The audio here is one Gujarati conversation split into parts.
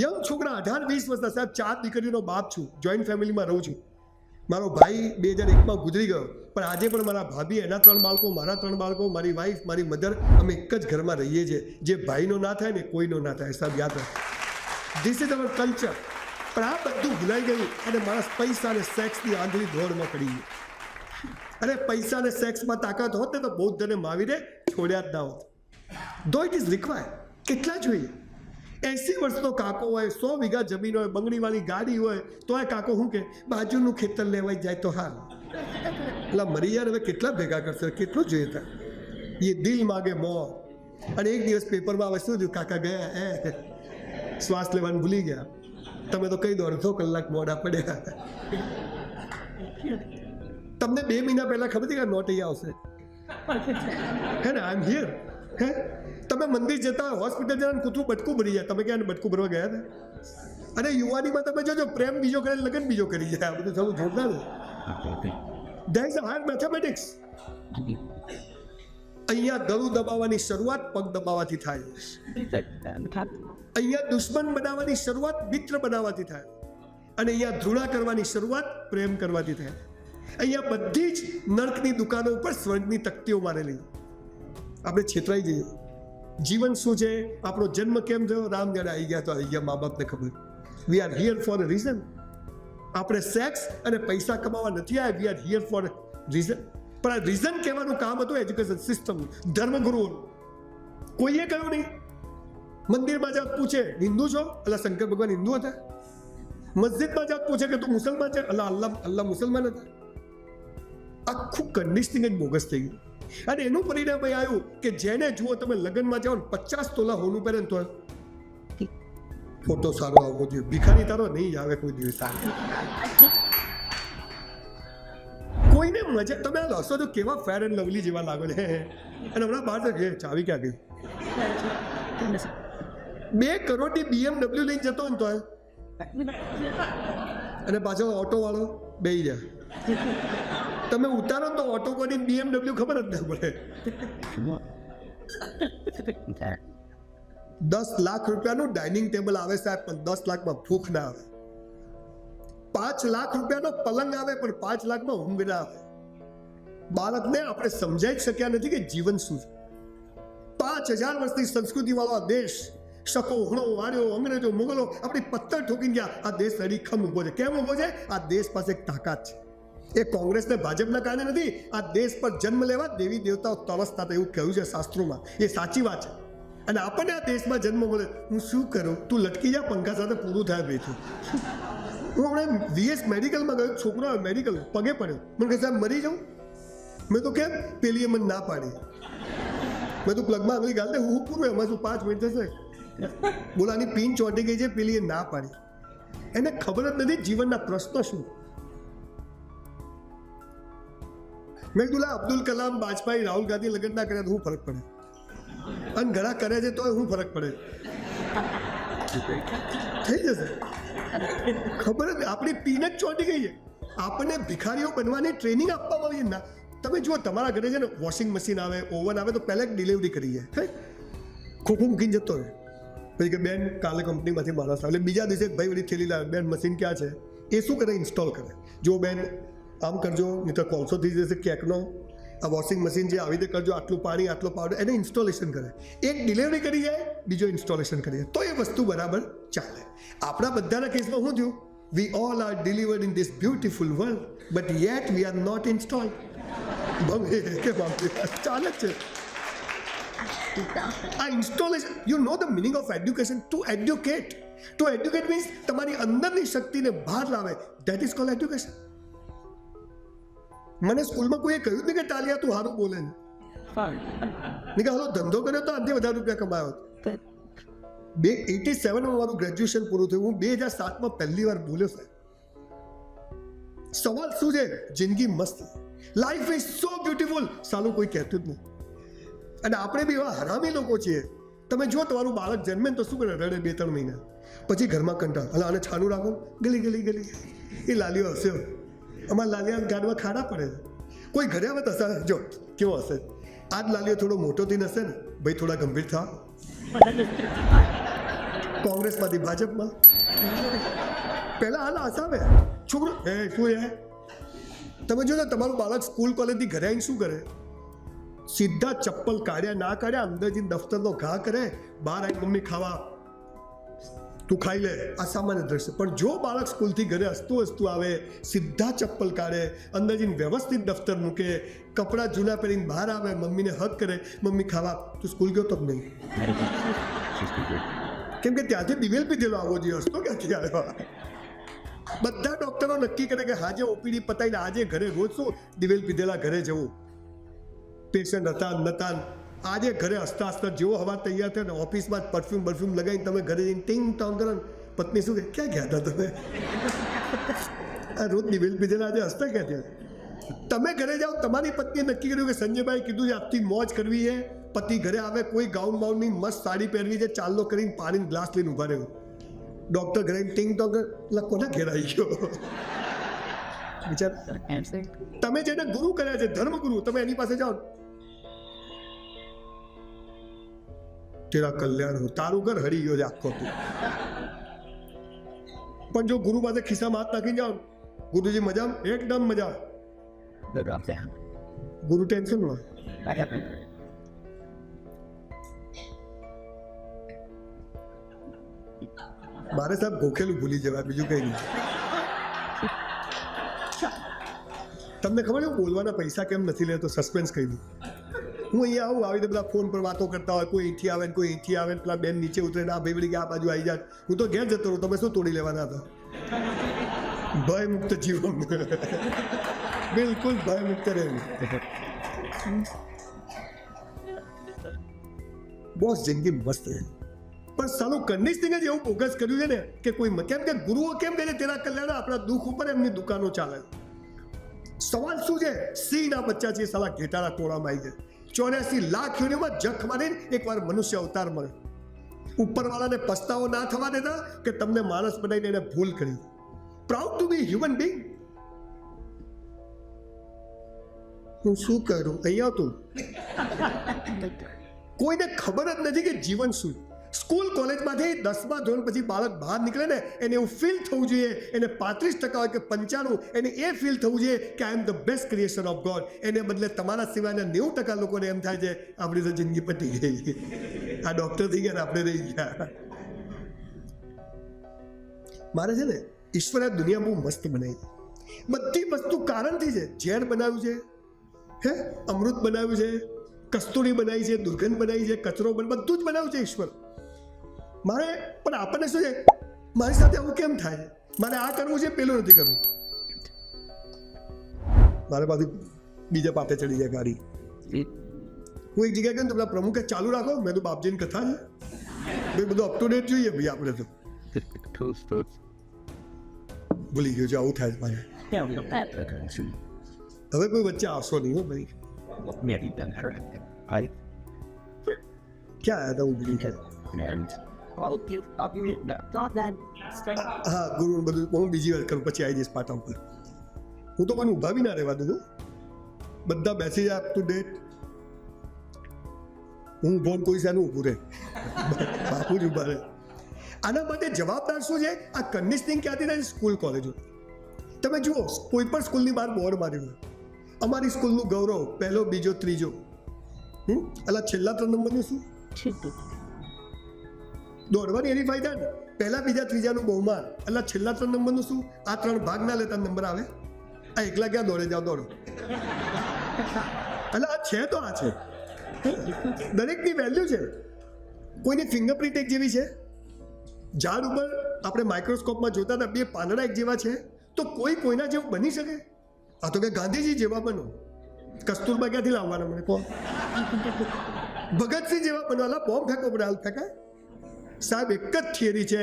યંગ છોકરા 18-20 વર્ષના, સાહેબ 4 દીકરીનો બાપ છું, જોઈન્ટ ફેમિલીમાં રહું છું. મારો ભાઈ 2001માં ગુજરી ગયો, પણ આજે પણ મારા ભાભી, એના 3 બાળકો, મારા 3 બાળકો, મારી વાઈફ, મારી મધર, અમે એક જ ઘરમાં રહીએ છીએ. જે ભાઈનો ના થાય ને કોઈનો ના થાય, સાહેબ યાદ રાખો. This is our culture. પણ આ બધું ભૂલાઈ ગયું અને માણસ પૈસા અને સેક્સની આંધળી દોડમાં પડી ગયો. અરે પૈસા અને સેક્સમાં તાકાત હોત ને તો બૌદ્ધ અને મહાવીરે છોડ્યા જ ના હોત. ધો ઇટ ઇઝ રિક્વાયર્ડ. કેટલા જોઈએ? 80 વર્ષનો કાકો હોય, 100 વીઘા જમીન હોય, બંગડીવાળી ગાડી હોય, તો એ કાકો શું કે બાજુનું ખેતર લેવાઈ જાય તો હાલ. એટલે મરી યાર, હવે કેટલા ભેગા કરશે? કેટલું જોઈએ હતા? એ દિલ માગે મોર. અને એક દિવસ પેપરમાં આવે, શું થયું? કાકા ગયા શ્વાસ લેવાનું ભૂલી ગયા. તમે તો કહી દો અડધો કલાક મોડા પડ્યા. તમને 2 મહિના પહેલા ખબર હતી કે નોટ અહીંયા આવશે? હે ને, આઈ એમ હિયર. હે, તમે મંદિર જતા હોસ્પિટલ જતા કૂતરું બટકું ભરી જાય, તમે ક્યાં બટકું ભરવા ગયા હતા? અને યુવાનીમાં તમે જોજો, પ્રેમ બીજો કરે, લગ્ન બીજો કરી જાય. આ બધું થવું જોરદાર. There is a hard mathematics. અહીંયા ગળું દબાવવાની શરૂઆત પગ દબાવવાથી થાય. અહીંયા દુશ્મન બનાવવાની શરૂઆત મિત્ર બનાવવાથી થાય. અને અહીંયા ધૃણા કરવાની શરૂઆત પ્રેમ કરવાથી થાય. અહીંયા બધી જ નર્કની દુકાનો ઉપર સ્વર્ગની તકતીઓ મારેલી. આપણે છેતરાઈ જઈએ. જીવન શું છે, આપણો જન્મ કેમ થયો, રામ જાણે આવી ગયા તો આવી ગયા, મા બાપને ખબર. We are here for a reason. આપણે સેક્સ અને પૈસા કમાવા નથી આવ્યા. We are here for a reason. પણ આ રીઝન કહેવાનું કામ હતું એજ્યુકેશન સિસ્ટમ, ધર્મગુરુઓ. કોઈએ કહ્યું નહીં. મંદિરમાં જાત પૂછે હિન્દુ છો, અલ્લા શંકર ભગવાન હિન્દુ હતા. મસ્જિદમાં જાત પૂછે કે તું મુસલમાન છે, અલ્લાહ મુસલમાન હતા. આખું કન્ડિશનિંગ જ બોગસ થઈ ગયું. અને એનું પરિણામ એ આવ્યું કે જેને જુઓ તમે લગ્નમાં જાઓ 50 તોલા હોનું પહેરે ને તો ફોટો સારો આવવો જોઈએ. ભિખારી તારો નહીં આવે કોઈ દિવસ. કોઈને મજા, તમે આ હસો તો કેવા ફેર એન્ડ લવલી જેવા લાગો છે. અને હમણાં બહાર તો ચાવી ક્યાં ગઈ? 2 કરોડની BMW લઈને જતો ને તો અને પાછો ઓટો વાળો બેહી જાય. તમે ઉતારો તો ઓટો કોની BMW ખબર જ ના પડે. 10 લાખ રૂપિયાનું ડાઇનિંગ ટેબલ આવે સાહેબ, પણ 10 લાખમાં ભૂખ ના આવે. 5 લાખ રૂપિયાનો પલંગ આવે, પણ 5 લાખમાં ઊંઘ ના આવે. બાળકને આપણે સમજાઈ શક્યા નથી કે જીવન શું છે. 5000 વર્ષની સંસ્કૃતિ વાળો આ દેશ, શકો, હણો, વાર્યો, અંગ્રેજો, મુગલો આપણી પથ્થર ઠોકીને ગયા. આ દેશ અડીખમ ઊભો છે. કેમ ઊભો છે? આ દેશ પાસે એક તાકાત છે. એ કોંગ્રેસ ને ભાજપના કારણે નથી. આ દેશ પર જન્મ લેવા દેવી દેવતાઓ તરસતા હતા, એવું કહ્યું છે શાસ્ત્રોમાં. એ સાચી વાત છે. અને આપણને આ દેશમાં જન્મ મળે, હું શું કરું? તું લટકી જા, પંખા સાથે પૂરું થાય બેઠું. હું હમણાં VS મેડિકલમાં ગયો, છોકરો મેડિકલ પગે પડ્યો, મને કહે સાહેબ મરી જાઉં. મેં તો કેમ? પેલીએ મને ના પાડી. મેં તો પ્લગમાં આગળ ગાલ દે, હું પૂરું, એમાં શું 5 મિનિટ થશે? બોલાની પિન ચોંટી ગઈ છે, પેલીએ ના પાડી. એને ખબર જ નથી જીવનના પ્રશ્નો શું. મેં કીધું અબ્દુલ કલામ, વાજપેયી, રાહુલ ગાંધી લગ્ન ના કર્યા તો શું ફરક પડે? અને ઘણા કરે છે તો શું ફરક પડે? થઈ જશે. ખબર જ આપણી પીન જ ચોંટી ગઈ છે. આપણને ભિખારીઓ બનવાની ટ્રેનિંગ આપવામાં આવી ના. તમે જુઓ, તમારા ઘરે છે ને વોશિંગ મશીન આવે, ઓવન આવે તો પહેલાં ડિલિવરી કરી જાય, ખોખું મૂકીને જતો રહે. પછી કે બેન કાલે કંપનીમાંથી માણસ આવે, બીજા દિવસે ભાઈ વળી થેલી લાવે, બેન મશીન ક્યાં છે? એ શું કરે? ઇન્સ્ટોલ કરે. જો બેન આમ કરજો, નહીં તો કોલસો થઈ જશે કેકનો. આ વોશિંગ મશીન છે, આવી રીતે કરજો, આટલું પાણી, આટલો પાવડર, એને ઇન્સ્ટોલેશન કરે. એક ડિલિવરી કરી જાય, બીજો ઇન્સ્ટોલેશન કરી જાય, તો એ વસ્તુ બરાબર ચાલે. આપણા બધાના કેસમાં શું થયું? We all are delivered in this beautiful world, but yet we are not installed. ચાલે છે આ installation. You know the meaning of education. To educate. To educate means તમારી અંદરની શક્તિને બહાર લાવે. That is called education. મને સ્કૂલમાં કોઈએ કહ્યું જ નહીં કે ટાલિયા તું સારું બોલે ને. કે હાલો ધંધો કર્યો તો આનાથી વધારે રૂપિયા કમાયો. 87માં મારું ગ્રેજ્યુએશન પૂરું થયું. હું 2007માં પહેલી વાર બોલ્યો સાહેબ. સવાલ શું છે? જિંદગી મસ્ત, લાઈફ ઇઝ સો બ્યુટીફુલ. સાલું કોઈ કહેતું જ નહીં. અને આપણે બી એવા હરામી લોકો છીએ. તમે જો તમારું બાળક જન્મે તો શું કરે? રડે 2-3 મહિના, પછી ઘરમાં કંટાળ, અને આને છાનું રાખો, ગલી ગલી ગલી. એ લાલીઓ હશે. અમારા લાલિયા ગાડવા ખાડા પડે. કોઈ ઘરે આવે તો હશે. જો કેવો હશે? આજ લાલીઓ થોડો મોટો થઈને હશે ને, ભાઈ થોડા ગંભીર થા. કોંગ્રેસમાંથી ભાજપમાં. પહેલા હાલ હસાવે છોકરો શું હે. તમે જો ને તમારું બાળક સ્કૂલ કોલેજથી ઘરે આવીને શું કરે? સીધા ચપ્પલ કાઢ્યા ના કાઢ્યા અંદર જઈને દફતરનો ઘા કરે, બહાર આવી મમ્મી ખાવા, તું ખાઈ લે. આ સામાન્ય દ્રશ્ય. પણ જો બાળક સ્કૂલથી ઘરે હસતું આવે, સીધા ચપ્પલ કાઢે, અંદર જઈને વ્યવસ્થિત દફતર મૂકે, કપડાં જૂના પહેરીને બહાર આવે, મમ્મીને હક કરે, મમ્મી ખાવા, તું સ્કૂલ ગયો તો નહીં. કેમ કે ત્યાંથી દિવેલ પીધેલો આવવો જોઈએ, હસતો ક્યાંથી આવ્યો? બધા ડોક્ટરો નક્કી કરે કે આજે ઓપીડી પતાવીને આજે ઘરે રોજ શું દિવેલ પીધેલા ઘરે જવું. પેશન્ટ હતા નતા, આજે ઘરે હસતા હસતા જેવો હવા તૈયાર થયો ને ઓફિસમાં જ પરફ્યુમ લગાવીને તમે ઘરે જઈને ટિંગ ટોંગ કરો. પત્ની શું કે ક્યાં ગયા હતા તમે? આ રોજ દિવેલ પીધેલા આજે હસતા ક્યાં થયા? તમે ઘરે જાઓ, તમારી પત્નીએ નક્કી કર્યું કે સંજયભાઈ કીધું છે આજથી મોજ કરવી છે. પતિ ઘરે આવે, કોઈ ગાઉન બાઉનની મસ્ત સાડી પહેરવી છે, ચાલો કરીને પાણીનો ગ્લાસ લઈને ઉભા રહ્યો. ડોક્ટર ઘરે ટિંગ ટોંગ કોના ઘેર આવી ગયો? વિચાર. તમે જેને ગુરુ કર્યા છે, ધર્મગુરુ, તમે એની પાસે જાઓ, તેરા કલ્યાણ હો, તારું ઘર હરી ગયો છે આખો. પણ જો ગુરુ પાસે ખિસ્સામાં હાથ નાખી જાઓ, ગુરુજી મજા, એકદમ મજા, ગુરુ ટેન્શનમાં. મારે સાહેબ ગોખેલું ભૂલી જવાય, બીજું કઈ નહીં. તમને ખબર છે બોલવાના પૈસા કેમ નથી લેતો? સસ્પેન્સ કહી દઉં. હું અહીંયા આવું, આવી રીતે બધા ફોન પર વાતો કરતા હોય, કોઈ અહીંથી આવે ને કોઈ અહીંથી આવે ને પેલા બેન નીચે ઉતરે ને આ ભાઈ વળી કે આ બાજુ આવી જાય. હું તો ઘેર જતો રહું, તમે શું તોડી લેવાના હતા? ભય મુક્ત જીવન, બિલકુલ ભય મુક્ત રહેવું. બોસ જિંદગી મસ્ત છે, પણ સાલું કન્ડિશનિંગ જ એવું ફોકસ કર્યું છે ને કે કોઈ કેમ કે ગુરુઓ કેમ કહે છે તેરા કલ્યાણ? આપણા દુઃખ ઉપર એમની દુકાનો ચાલે. સવાલ શું છે? સિંહના બચ્ચા છે, સાલા ઘેટાના ટોળામાં આવી જાય. 84 લાખ યોનિમાં જખ મારીને એકવાર મનુષ્ય અવતાર મળે. ઉપરવાળાને પસ્તાવો ના થવા દેતા કે તમને માણસ બનાવીને એને ભૂલ કરી. Proud to be human being. હું શું કરું અહીંયા? તું કોઈને ખબર જ નથી કે જીવન શું. સ્કૂલ કોલેજમાંથી 10મા ધોરણ પછી બાળક બહાર નીકળે ને એને એવું ફીલ થવું જોઈએ, એને 35% હોય કે 95, એને એ ફીલ થવું જોઈએ કે I am the best creation of God. એને બદલે તમારા સિવાયના 90% લોકોને એમ થાય છે આપણી તો જિંદગી પતી ગઈ, આ ડૉક્ટર થઈ ગયા ને આપણે રહી ગયા. મારે છે ને ઈશ્વરે દુનિયા બહુ મસ્ત બનાવી. બધી વસ્તુ કારણથી છે. ઝેર બનાવ્યું છે, અમૃત બનાવ્યું છે, કસ્તુરી બનાવી છે, દુર્ગંધ બનાવી છે, કચરો બધું જ બનાવ્યું છે ઈશ્વર. મારે પણ આપણને શું છે, મારી સાથે આવું કેમ થાય છે? મારે આ કરવું છે, પેલું નથી કરવું. મારે પાછું બીજા પાપે ચડી જાય ગાડી. હું એક જગ્યાએ કહ્યું પેલા પ્રમુખે ચાલુ રાખો, મેં તો બાપજીની કથા છે ભાઈ, બધું અપ ટુ ડેટ જોઈએ ભાઈ. આપણે તો ભૂલી ગયો છે આવું થાય મારે. હવે કોઈ વચ્ચે આવશો નહીં હો ભાઈ. ક્યાં આવ્યા હતા? હું ભૂલી ગયો. હા, ગુરુ બધું હું બીજી વાર કરું, પછી આવી જઈશ પાટા ઉપર. હું તો મને ઊભા બી ના રહેવા દઉં. બધા બેસી જાય અપ ટુ ડેટ. હું ઊભો કોઈ શાનું ઊભું રહે? બાપુ જ ઊભા રહે. આના માટે જવાબદાર શું છે? આ કન્ડિશનિંગ ક્યાંથી થાય? સ્કૂલ કોલેજો. તમે જુઓ, કોઈ પણ સ્કૂલની બહાર બોર્ડ માર્યું, અમારી સ્કૂલનું ગૌરવ પહેલો, બીજો, ત્રીજો. એટલે છેલ્લા 3 નંબરનું શું? દોડવાની હરીફાઈ થાય ને, પહેલા, બીજા, ત્રીજાનું બહુમાન. એટલે છેલ્લા 3 નંબરનું શું? આ 3 ભાગ ના લેતા નંબર આવે. આ એકલા ક્યાં દોડે? જાઓ દોડો. એટલે આ છે તો આ છે. દરેકની વેલ્યુ છે. કોઈની ફિંગરપ્રિન્ટ એક જેવી છે. ઝાડ ઉપર આપણે માઇક્રોસ્કોપમાં જોતા હતા 2 પાંદડા એક જેવા છે, તો કોઈ કોઈના જેવું બની શકે? આ તો કે ગાંધીજી જેવા બનો. કસ્તુરબા ક્યાંથી લાવવાના મને કહો? ભગતસિંહ જેવા બનવાના. બોમ્બ ફેંકો પડે, હાલ ફેંકાય? સાહેબ એક જ થિયરી છે,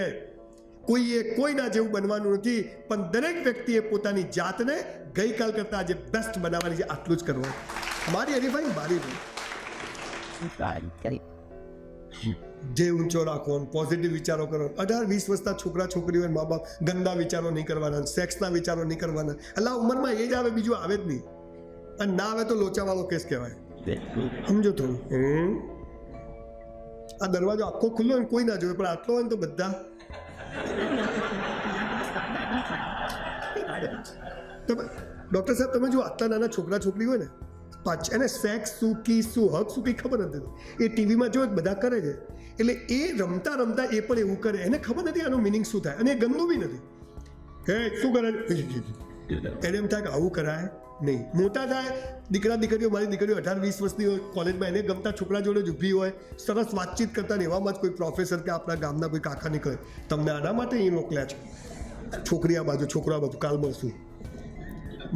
કોઈએ કોઈના જેવું બનવાનું નથી, પણ દરેક વ્યક્તિએ પોતાની જાતને ગઈકાલ કરતાં આજે બેસ્ટ બનાવવાની છે. આટલું જ કરવાનું. મારી હરીફાઈ મારી નહીં. જે ઊંચો રાખો, પોઝિટિવ વિચારો કરો. 18-20 વર્ષના છોકરા છોકરીઓ મા બાપ ગંદા વિચારો નહીં કરવાના, સેક્સના વિચારો નહીં કરવાના. એટલે આ ઉંમરમાં એ જ આવે, બીજું આવે જ નહીં. અને ના આવે તો લોચાવાળો કેસ કહેવાય. સમજો થોડું. આ દરવાજો આખો ખુલ્લો હોય કોઈ ના જોવે, પણ આટલો હોય ને તો બધા. ડૉક્ટર સાહેબ તમે જો આટલા નાના છોકરા છોકરી હોય ને, એને સેક્સ શું કી શું હક શું કંઈ ખબર નથી. એ ટીવીમાં જો બધા કરે છે, એટલે એ રમતા રમતા એ પણ એવું કરે. એને ખબર નથી આનું મિનિંગ શું થાય, અને એ ગંદુ બી નથી. હે શું કરે, એને એમ થાય કે આવું કરાય નહીં. મોટા થાય દીકરા દીકરીઓ, મારી દીકરીઓ 18-20 વર્ષની હોય, કોલેજમાં એને ગમતા છોકરા જોડે જ ઊભી હોય, સરસ વાતચીત કરતા ને એવામાં જ કોઈ પ્રોફેસર કે આપણા ગામના કોઈ કાકા નીકળે, તમને આના માટે અહીં મોકલ્યા છે, છોકરી આ બાજુ છોકરો આ બાજુ, કાલ મળશું.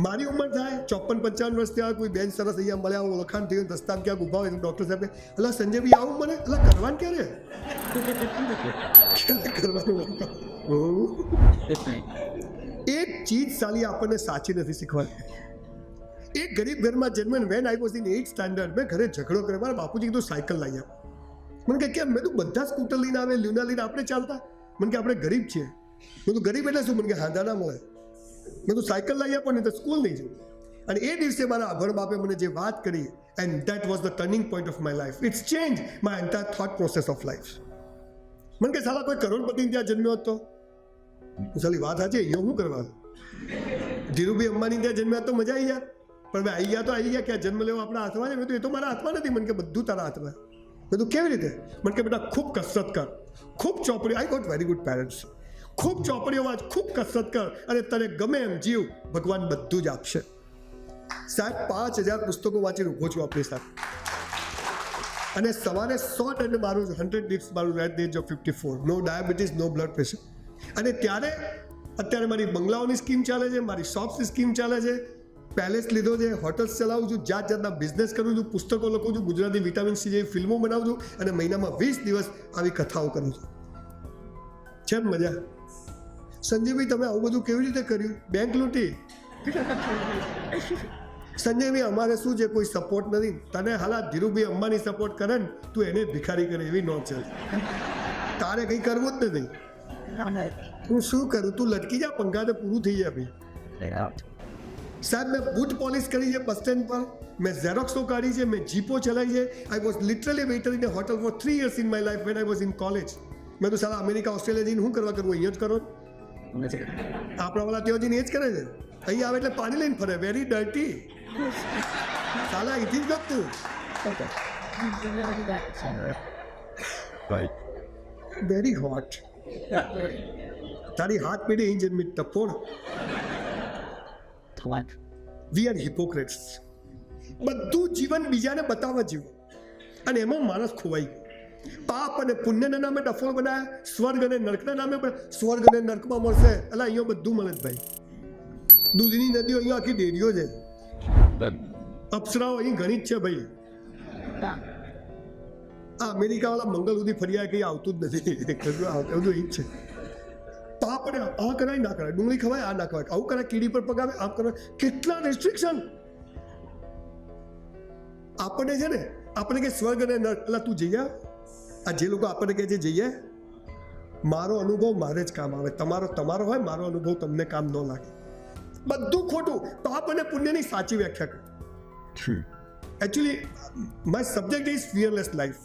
મારી ઉંમર થાય 54-55 વર્ષ થયા, કોઈ બેન સરસ અહીંયા મળ્યા, ઓળખાણ થઈ હોય, રસ્તામાં ક્યાંક ઊભા હોય, ડૉક્ટર સાહેબ અલા સંજયભાઈ આવું મને, અલા કરવાનું ક્યારે કરવાનું. એક ચીજ સાલી આપણને સાચી નથી શીખવાડી. એક ગરીબ ઘરમાં જન્મે, van I was in 8th standard, મેં ઘરે ઝઘડો કર્યો. મારા બાપુજી કીધું સાયકલ લાવી આપ. મને કે કેમ? મેં તો બધા સ્કૂટર લઈને આવે, લ્યુના લઈને આપણે ચાલતા. મને કે આપણે ગરીબ છીએ. મેં તો ગરીબ એટલે શું? મને કે હાંધા ના મળે. મેં તો સાયકલ લાવી આપો ને તો સ્કૂલ નહીં જવું. અને એ દિવસે મારા અભણ બાપે મને જે વાત કરી, and that was the turning point of my life. It's change my entire thought process of life. મને કે સાલા કોઈ કરોડપતિ ત્યાં જન્મ્યો હતો, સાલી વાત સાચી, અહીંયા શું કરવા? ધીરુભાઈ અંબાણી ત્યાં જન્મ્યા તો મજા આવી જાય, પણ મેં આવી ગયા તો આવી ગયા, ક્યાં જન્મ લેવો આપણા હાથમાં છે? મેં તો એ તો મારા હાથમાં નથી. મને કે બધું તારા હાથમાં. મેં તો કેવી રીતે? મને કે બેટા ખૂબ કસરત કર, ખૂબ ચોપડીઓ, I got very good parents, ખૂબ ચોપડીઓ વાંચ, ખૂબ કસરત કર, અને તને ગમે એમ જીવ, ભગવાન બધું જ આપશે. સાહેબ 5000 પુસ્તકો વાંચીને ઊભો છું આપણી સાથે, અને સવારે 100 ટન મારું 100 ડિપ્સ મારું at the age of 54, no diabetes, no blood pressure. અને ત્યારે અત્યારે મારી બંગલાઓની સ્કીમ ચાલે છે, મારી શોપ્સની સ્કીમ ચાલે છે, પેલેસ લીધો છે, હોટલ્સ ચલાવું છું, જાત જાતના બિઝનેસ કરું છું, પુસ્તકો લખું છું, ગુજરાતી વિટામિન સી જેવી ફિલ્મો બનાવું છું, અને મહિનામાં 20 દિવસ આવી કથાઓ કરું છું. છે મજા? સંજયભાઈ તમે આવું બધું કેવી રીતે કર્યું? બેંક લૂંટી? સંજયભાઈ અમારે શું છે, કોઈ સપોર્ટ નથી. તને હાલા ધીરુભાઈ અંબાણી સપોર્ટ કરે ને, તું એને ભિખારી કરે એવી નોંધ છે. તારે કંઈ કરવું જ નથી. હું શું કરું? તું લટકી જા, પંખા તો પૂરું થઈ જાય ભાઈ. સાહેબ મેં બૂટ પોલિશ કરી છે બસ સ્ટેન્ડ પર, મેં ઝેરોક્સો કાઢી છે, મેં જીપો ચલાવી છે. I was literally waiter in a hotel for 3 years in my life when I was in college. મેં તો સારા અમેરિકા ઓસ્ટ્રેલિયા જઈને શું કરવા કરવું? અહીંયા જ કરો. આપણા વાળા ત્યાં જઈને એ જ કરે છે. અહીં આવે એટલે પાણી લઈને ફરે, વેરી ડર્ટી. સાલા અહીંથી જ ગપતું. Very hot. તારી હાથ પેઢી અહીં જન્મી ટપોડ. We are હિપોક્રેટ્સ. બધું જીવન બીજાને બતાવવા જેવું, અને એમાં માણસ ખોવાઈ ગયો. પાપ અને પુણ્યના નામે ડફોળ બનાવ્યા, સ્વર્ગ અને નર્કના નામે પણ. સ્વર્ગ અને નર્કમાં મળશે, એટલે અહીંયા બધું મળે જ ભાઈ. દૂધની નદીઓ અહીંયા આખી ડેરીઓ છે, અપ્સરાઓ અહીં ઘણી જ છે ભાઈ. આ અમેરિકા વાળા મંગળ સુધી ફર્યા કંઈ આવતું જ નથી, બધું અહીં જ છે. પાપ અને આ કરાય ના કરાય, ડુંગળી ખવાય આ ના ખવાય, આવું કરાય, કીડી પર પગાવે આમ કરાય, કેટલા રેસ્ટ્રિક્શન. આપણને છે ને, આપણે કે સ્વર્ગ અને નર્ક, એટલે તું જઈએ. આ જે લોકો આપણને કહે છે જઈએ, મારો અનુભવ મારે જ કામ આવે, તમારો હોય, મારો અનુભવ તમને કામ ન લાગે. બધું ખોટું. પાપ અને પુણ્યની સાચી વ્યાખ્યા કરો. Actually my subject is fearless life.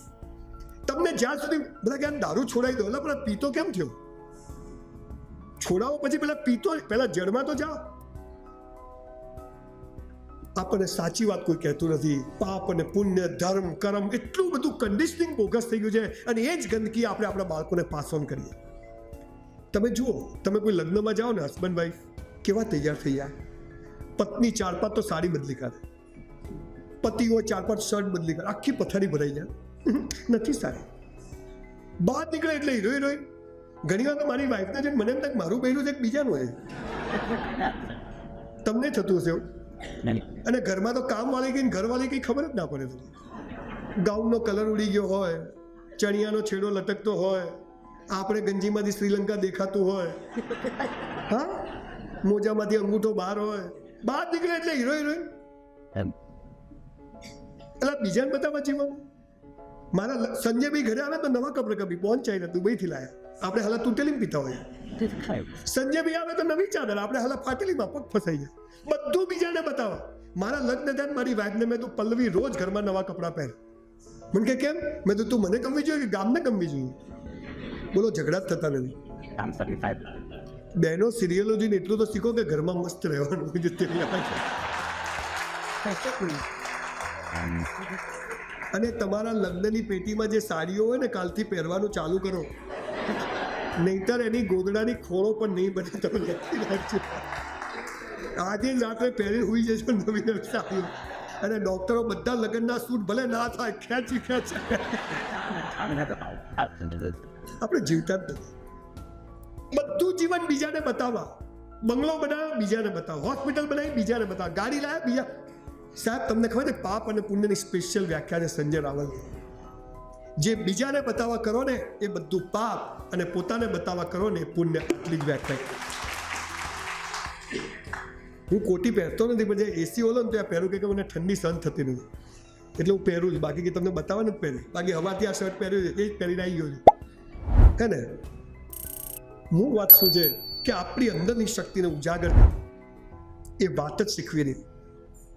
તમને જ્યાં સુધી બધા ક્યાં દારૂ છોડાવી દો, એટલે પેલા પીતો કેમ થયો? છોડાવો પછી પેલા પીતો, પેલા જડમાં તો જાઓ. આપણને સાચી વાત કોઈ કહેતું નથી. પાપ અને પુણ્ય, ધર્મ, કર્મ, એટલું બધું કન્ડિશનિંગ બોગસ થઈ ગયું છે, અને એ જ ગંદકી આપણે આપણા બાળકોને પાસ ઓન કરીએ. તમે જુઓ, તમે કોઈ લગ્નમાં જાઓ ને, હસબન્ડ વાઈફ કેવા તૈયાર થઈ જાય. પત્ની 4-5 તો સાડી બદલી કાઢે, પતિઓ 4-5 શર્ટ બદલી કાઢે, આખી પથારી ભરાઈ જાય. નથી સારી. બહાર નીકળે એટલે હિરોઈન. ઘણી વાર તો મારી વાઈફને છે, મને એમ થાય મારું બહેરું છે એક બીજાનું હોય. તમને થતું હશે એવું? અને ઘરમાં તો કામવાળી ગઈ, ઘરવાળી કંઈ ખબર જ ના પડે. ગાઉનનો કલર ઉડી ગયો હોય, ચણિયાનો છેડો લટકતો હોય, આપણે ગંજીમાંથી શ્રીલંકા દેખાતું હોય, હા, મોજામાંથી અંગૂઠો બહાર હોય, બહાર નીકળે એટલે હિરોઈન. એટલે બીજાને બતાવવા જીવવાનું. મારા સંજયભાઈ ઘરે આવે તો નવા કપડે કપડી પહોંચાઈને દુબઈથી લાયા, આપણે હાલ તૂટેલી પીતા હોય. સંજયભાઈ આવે તો નવી ચાદર, આપણે હાલ ફાટેલીમાં પગ ફસાઈ જાય. બધું બીજાને બતાવો. મારા લગ્ન થયા મારી વાઈફને મેં તો પલ્લવી રોજ ઘરમાં નવા કપડાં પહેર, મને કે કેમ? મેં તો તું મને ગમવી જોઈએ કે ગામને ગમવી જોઈએ? બોલો, ઝઘડા જ થતા નથી. I'm 35. બહેનો સિરિયલો જોઈને એટલું તો શીખો કે ઘરમાં મસ્ત રહેવાનું બીજું તે આવે છે. અને તમારા લગ્નની પેટીમાં જે સાડીઓ હોય ને કાલથી પહેરવાનું ચાલુ કરો, નહીતર એની ગોદડાની ખોળો પણ નહીં બને. તમે લખી રાખજો, આજે જ રાત્રે પહેરી હોઈ જશો નવી નવી સાડીઓ. અને ડોક્ટરો બધા લગ્નના સૂટ ભલે ના થાય, ખેંચી આપણે જીવતા જ નથી. બધું જીવન બીજાને બતાવવા, બંગલો બનાવ્યો બીજાને બતાવો, હોસ્પિટલ બનાવી બીજાને બતાવો, ગાડી લાવ્યા બીજા. સાહેબ, તમને ખબર છે પાપ અને પુણ્યની સ્પેશિયલ વ્યાખ્યા છે સંજય રાવલ. જે બીજાને બતાવવા કરો ને એ બધું પાપ, અને પોતાને બતાવવા કરો ને એ પુણ્ય. આટલી જ વ્યાખ્યા. હું કોટી પહેરતો નથી, પણ જે એસી ઓલો ને તો પહેરું કે મને ઠંડી સહન થતી નથી, એટલે હું પહેરું જ. બાકી કે તમને બતાવવા નથી પહેરી. બાકી હવાથી આ શર્ટ પહેર્યું છે એ જ પહેરીને આવી ગયો છે. હે ને? મૂળ વાત શું છે કે આપણી અંદરની શક્તિને ઉજાગર એ વાત જ શીખવી નહીં.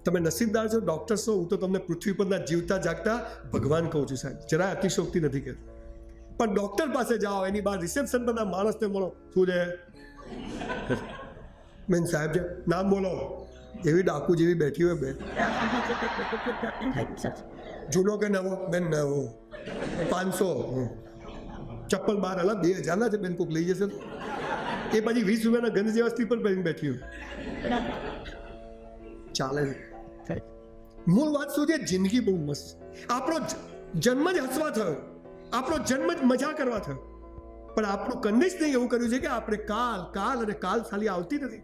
તમે નસીબદાર છો, ડૉક્ટર છો. હું તો તમને પૃથ્વી પરના જીવતા જાગતા ભગવાન કહું છું સાહેબ, જરાય અતિશોક્તિ નથી કહેતો. પણ ડૉક્ટર પાસે જાઓ, એની બહાર રિસેપ્શન પરના માણસને મળો, શું છે બેન સાહેબ છે, નામ બોલો. એવી ડાકુ જેવી બેઠી હોય બેન, જૂનો કે નવો? બેન નવો. 500 ચપ્પલ બહાર અલા 2000 છે બેન, કોઈક લઈ જશે. એ પછી 20 રૂપિયાના ગંજ જેવા સ્લીપર પહેરીને બેઠી હોય, ચાલે છે. મૂળ વાત શું છે? જિંદગી બહુ મસ્ત. આપણો જન્મ જ હસવા થયો, આપણો જન્મ જ મજા કરવા થયો. પણ આપણું કન્ડિશનિંગ એવું કર્યું છે કે આપણે કાલ અને કાલ સાલી આવતી નથી.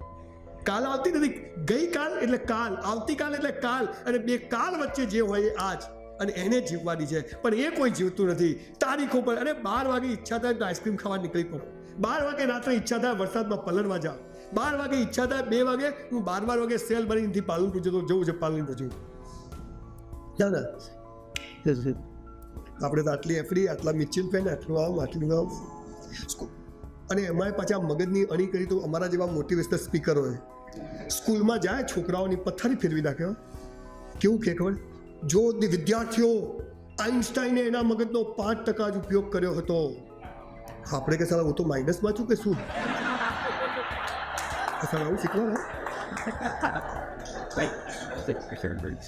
કાલ આવતી નથી. ગઈકાલ એટલે કાલ, આવતીકાલ એટલે કાલ, અને બે કાલ વચ્ચે જે હોય એ આજ, અને એને જીવવાની છે. પણ એ કોઈ જીવતું નથી. તારીખો પર, અને 12 વાગે ઈચ્છા થાય તો આઈસ્ક્રીમ ખાવા નીકળી પડો, 12 વાગે રાત્રે ઈચ્છા થાય વરસાદમાં પલળવા જાઓ, 12 વાગે ઈચ્છા થાય 2 વાગે હું 12 વાગે સેલ ભરીને પાલનપુર જવું છે, પાલનપુર જવું. ના આપણે તો આટલી એફડી, આટલા મિચિલ પેન, આટલું આમ. અને એમાંય પાછા મગજની અણી કરી તો અમારા જેવા મોટિવેશનલ સ્પીકર હોય, સ્કૂલમાં જાય છોકરાઓની પથ્થરી ફેરવી નાખે. કેવું કે ખબર? જો વિદ્યાર્થીઓ આઈન્સ્ટાઈને એના મગજનો 5% જ ઉપયોગ કર્યો હતો, આપણે કે સાલા હું તો માઇનસમાં છું કે શું? સાલા આવું શીખવા